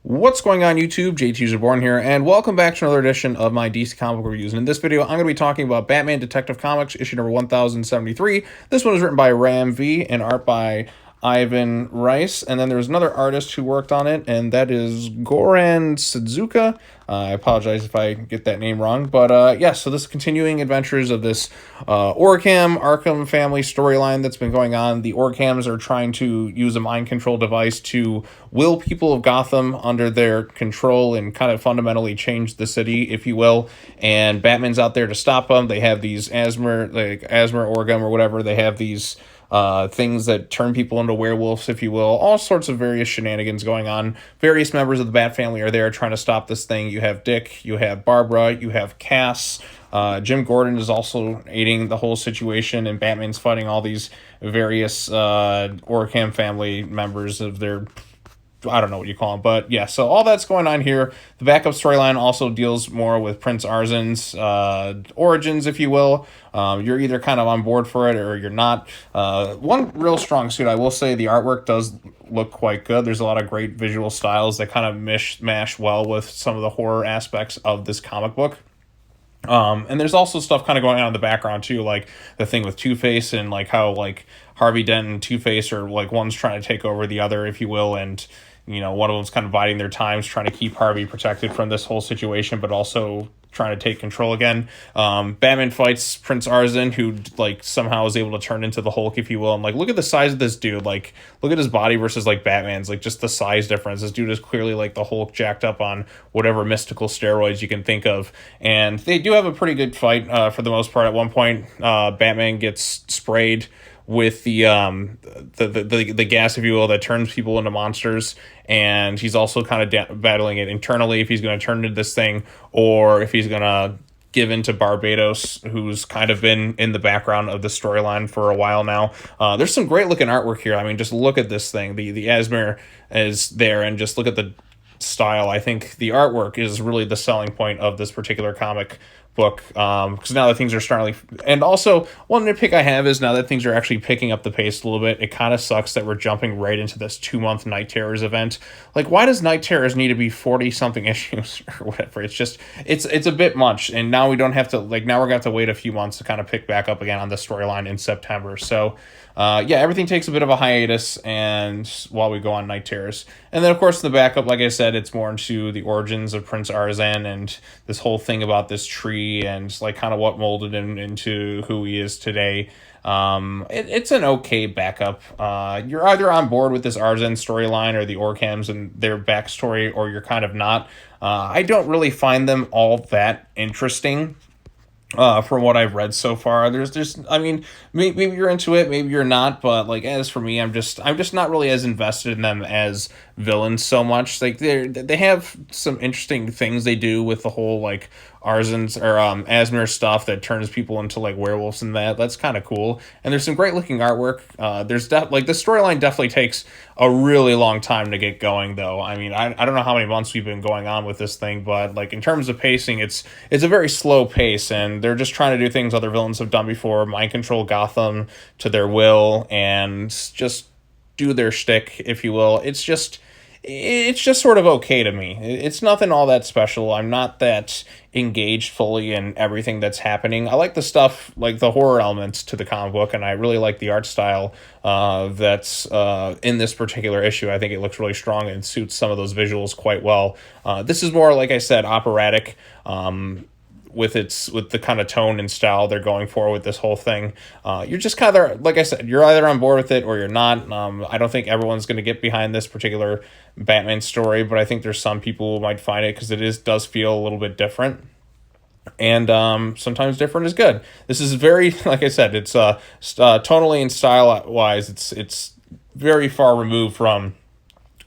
What's going on YouTube? JT's Reborn here, and welcome back to another edition of my DC comic book reviews. And in this video, I'm going to be talking about Batman Detective Comics, issue number 1073. This one is written by Ram V and art by Ivan Rice. And then there's another artist who worked on it, and that is Goran Sudzuka. I apologize if I get that name wrong. But yeah, so this is continuing adventures of this Arkham family storyline that's been going on. The Orghams are trying to use a mind control device to will people of Gotham under their control and kind of fundamentally change the city, if you will. And Batman's out there to stop them. They have these Azmer Orgham or whatever. They have these things that turn people into werewolves, if you will. All sorts of various shenanigans going on. Various members of the Bat family are there trying to stop this thing. You have Dick, you have Barbara, you have Cass. Jim Gordon is also aiding the whole situation, and Batman's fighting all these various Orgham family members of their, I don't know what you call them, but yeah, so all that's going on here. The backup storyline also deals more with Prince Arzen's origins, if you will. You're either kind of on board for it or you're not. One real strong suit, I will say, the artwork does look quite good. There's a lot of great visual styles that kind of mash well with some of the horror aspects of this comic book. And there's also stuff kind of going on in the background too, like the thing with Two-Face and like how like Harvey Dent and Two-Face are like one's trying to take over the other, if you will, and you know, one of them's kind of biding their times, trying to keep Harvey protected from this whole situation, but also trying to take control again. Batman fights Prince Arzen, who like somehow is able to turn into the Hulk, if you will. And like, look at the size of this dude. Like, look at his body versus like Batman's. Like, just the size difference. This dude is clearly like the Hulk jacked up on whatever mystical steroids you can think of. And they do have a pretty good fight for the most part. At one point, Batman gets sprayed with the gas, if you will, that turns people into monsters, and he's also kind of battling it internally if he's going to turn into this thing or if he's going to give in to Barbados, who's kind of been in the background of the storyline for a while now. There's some great looking artwork here. I mean, just look at this thing. The Azmer is there, and just look at the style. I think the artwork is really the selling point of this particular comic book, because now that things are starting, and also one nitpick I have is now that things are actually picking up the pace a little bit, it kind of sucks that we're jumping right into this 2-month Night Terrors event. Like, why does Night Terrors need to be 40 something issues or whatever? It's just it's a bit much, and now we don't have to, like, now we're gonna have to wait a few months to kind of pick back up again on the storyline in September. So yeah, everything takes a bit of a hiatus and while we go on Night Terrors. And then, of course, the backup, like I said, it's more into the origins of Prince Arzen and this whole thing about this tree and like kind of what molded him into who he is today. It's an okay backup. You're either on board with this Arzen storyline or the Orghams and their backstory, or you're kind of not. I don't really find them all that interesting. From what I've read so far, there's just, I mean, maybe you're into it, maybe you're not, but like, as for me, I'm just not really as invested in them as villains so much. Like, they have some interesting things they do with the whole like Arzen's or Azmer stuff that turns people into like werewolves, and that's kind of cool. And there's some great looking artwork. There's like the storyline definitely takes a really long time to get going, though. I mean, I don't know how many months we've been going on with this thing, but like in terms of pacing, it's a very slow pace, and they're just trying to do things other villains have done before, mind control Gotham to their will, and just do their shtick, if you will. It's just sort of okay to me. It's nothing all that special. I'm not that engaged fully in everything that's happening. I like the stuff, like the horror elements to the comic book, and I really like the art style that's in this particular issue. I think it looks really strong and suits some of those visuals quite well. This is more, like I said, operatic. With the kind of tone and style they're going for with this whole thing. You're just kind of, like I said, you're either on board with it or you're not. I don't think everyone's going to get behind this particular Batman story, but I think there's some people who might find it because does feel a little bit different. And sometimes different is good. This is very, like I said, it's tonally and style-wise, it's very far removed from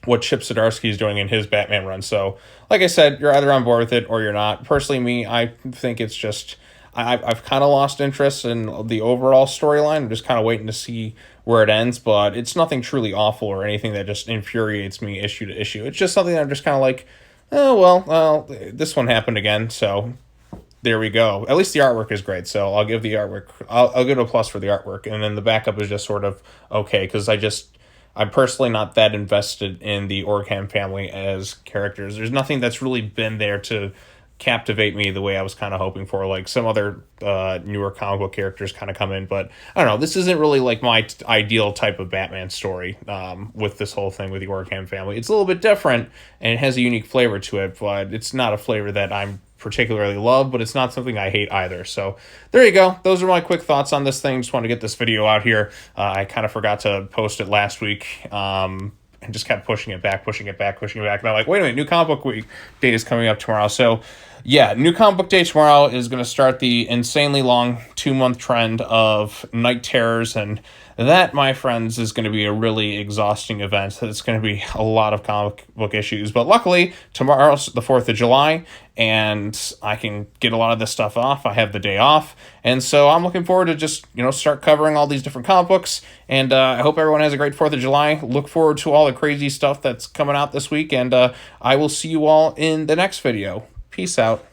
what Chip Zdarsky is doing in his Batman run. So, like I said, you're either on board with it or you're not. Personally, me, I think it's just, I've kind of lost interest in the overall storyline. I'm just kind of waiting to see where it ends, but it's nothing truly awful or anything that just infuriates me issue to issue. It's just something that I'm just kind of like, oh, well, this one happened again, so there we go. At least the artwork is great, so I'll give the artwork, I'll give it a plus for the artwork, and then the backup is just sort of okay, because I'm personally not that invested in the Orgham family as characters. There's nothing that's really been there to captivate me the way I was kind of hoping for. Like some other newer comic book characters kind of come in, but I don't know. This isn't really like my ideal type of Batman story with this whole thing with the Orgham family. It's a little bit different and it has a unique flavor to it, but it's not a flavor that I'm particularly love, but it's not something I hate either. So there you go. Those are my quick thoughts on this thing. Just want to get this video out here. I kind of forgot to post it last week. And just kept pushing it back. And I'm like, wait a minute, new comic book week day is coming up tomorrow. So yeah, new comic book day tomorrow is going to start the insanely long 2-month trend of night terrors. And that, my friends, is going to be a really exhausting event. It's going to be a lot of comic book issues. But luckily, tomorrow's the 4th of July, and I can get a lot of this stuff off. I have the day off. And so I'm looking forward to just, start covering all these different comic books. And I hope everyone has a great 4th of July. Look forward to all the crazy stuff that's coming out this week. And I will see you all in the next video. Peace out.